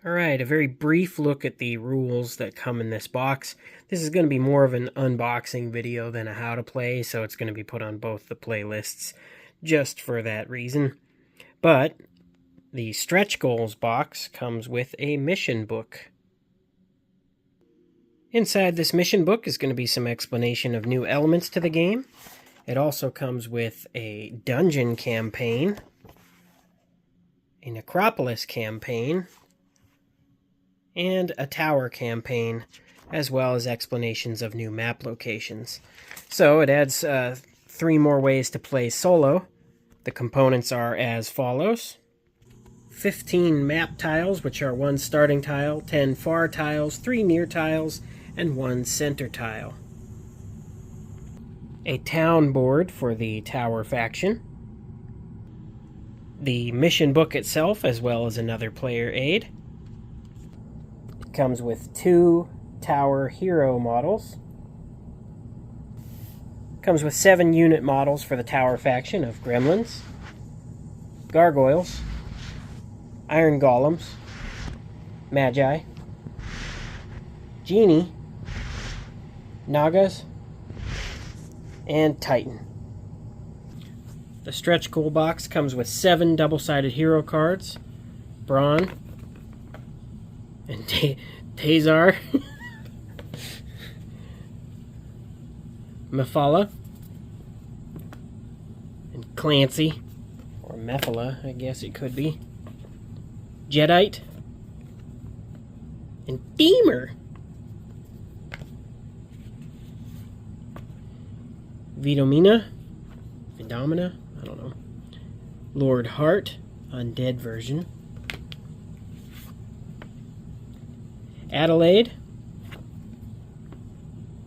Alright, a very brief look at the rules that come in this box. This is going to be more of an unboxing video than a how to play, so it's going to be put on both the playlists just for that reason. But the Stretch Goals box comes with a mission book. Inside this mission book is going to be some explanation of new elements to the game. It also comes with a dungeon campaign, a Necropolis campaign, and a tower campaign, as well as explanations of new map locations. So it adds 3 more ways to play solo. The components are as follows: 15 map tiles, which are 1 starting tile, 10 far tiles, 3 near tiles, and 1 center tile. A town board for the tower faction. The mission book itself, as well as another player aid. Comes with 2 tower hero models. Comes with 7 unit models for the tower faction of gremlins, gargoyles, iron golems, magi, genie, nagas, and titan. The Stretch Goal box comes with 7 double-sided hero cards: Brawn and Tazar, Mephala, and Clancy, or Mephala, I guess it could be, Jediite, and Deemer. Vidomina, I don't know. Lord Hart, undead version. Adelaide,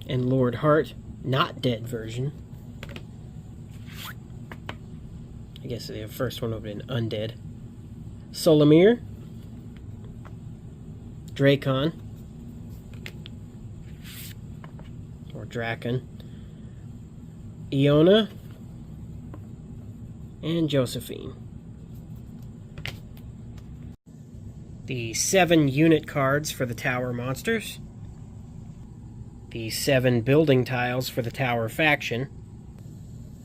and Lord Hart, not dead version. I guess the first one would have been undead. Solomir, Dracon, or Draken, Iona, and Josephine. The 7 unit cards for the tower monsters. The 7 building tiles for the tower faction.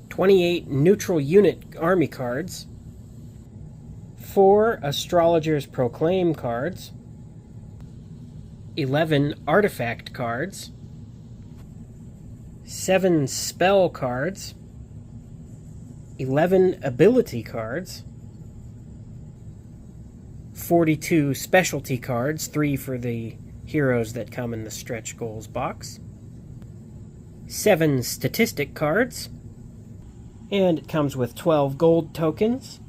28 neutral unit army cards. 4 Astrologer's Proclaim cards. 11 artifact cards. 7 spell cards. 11 ability cards. 42 specialty cards, 3 for the heroes that come in the Stretch Goals box. 7 statistic cards. And it comes with 12 gold tokens,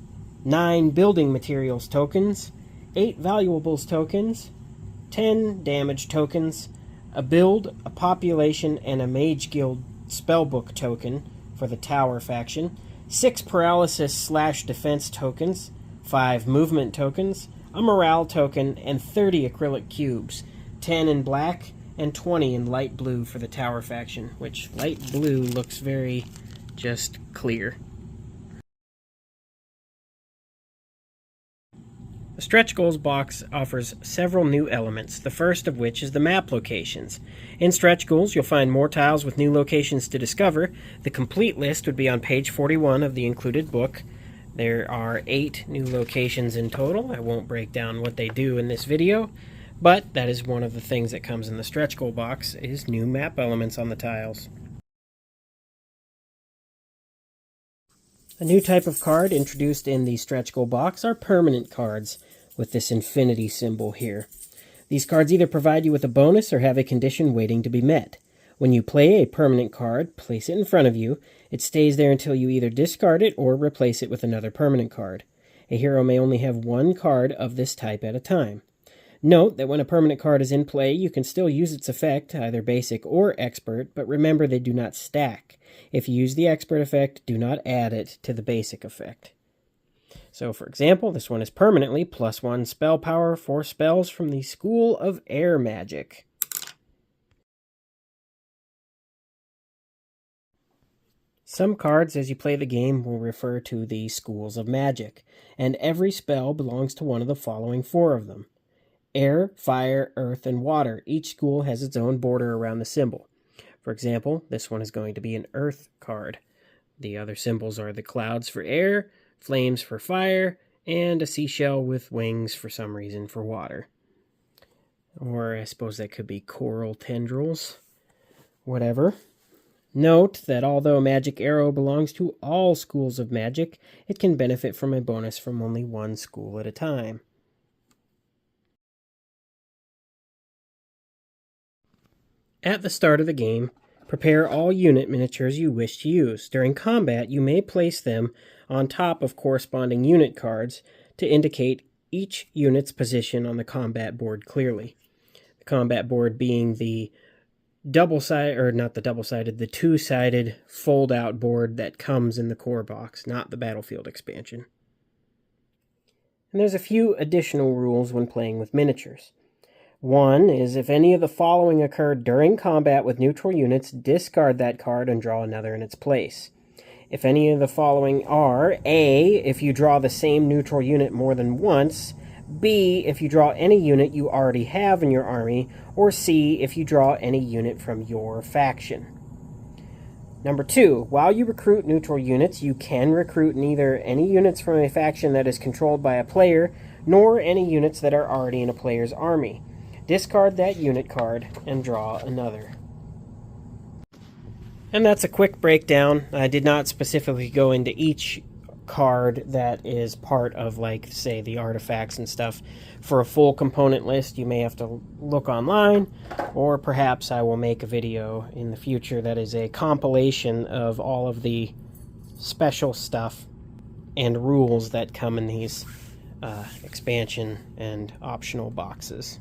9 building materials tokens, 8 valuables tokens, 10 damage tokens, a build, a population, and a Mage Guild spellbook token for the tower faction, 6 paralysis/defense tokens, 5 movement tokens, a morale token, and 30 acrylic cubes, 10 in black and 20 in light blue for the tower faction, which light blue looks very just clear. The Stretch Goals box offers several new elements, the first of which is the map locations. In Stretch Goals, you'll find more tiles with new locations to discover. The complete list would be on page 41 of the included book. There are 8 new locations in total. I won't break down what they do in this video, but that is one of the things that comes in the Stretch Goal box, is new map elements on the tiles. A new type of card introduced in the Stretch Goal box are permanent cards, with this infinity symbol here. These cards either provide you with a bonus or have a condition waiting to be met. When you play a permanent card, place it in front of you. It stays there until you either discard it or replace it with another permanent card. A hero may only have 1 card of this type at a time. Note that when a permanent card is in play, you can still use its effect, either basic or expert, but remember they do not stack. If you use the expert effect, do not add it to the basic effect. So, for example, this one is permanently +1 spell power for spells from the School of Air Magic. Some cards as you play the game will refer to the schools of magic, and every spell belongs to one of the following 4 of them. air, fire, earth, and water. Each school has its own border around the symbol. For example, this one is going to be an earth card. The other symbols are the clouds for air, flames for fire, and a seashell with wings for some reason for water. Or I suppose that could be coral tendrils. Whatever. Note that although Magic Arrow belongs to all schools of magic, it can benefit from a bonus from only one school at a time. At the start of the game, prepare all unit miniatures you wish to use. During combat, you may place them on top of corresponding unit cards to indicate each unit's position on the combat board clearly. The combat board being the the two-sided fold-out board that comes in the core box, not the Battlefield expansion. And there's a few additional rules when playing with miniatures. One is if any of the following occurred during combat with neutral units, discard that card and draw another in its place. If any of the following are A, if you draw the same neutral unit more than once, B, if you draw any unit you already have in your army, or C, if you draw any unit from your faction. Number 2, while you recruit neutral units, you can recruit neither any units from a faction that is controlled by a player, nor any units that are already in a player's army. Discard that unit card and draw another. And that's a quick breakdown. I did not specifically go into each card that is part of, like, say, the artifacts and stuff. For a full component list, you may have to look online, or perhaps I will make a video in the future that is a compilation of all of the special stuff and rules that come in these expansion and optional boxes.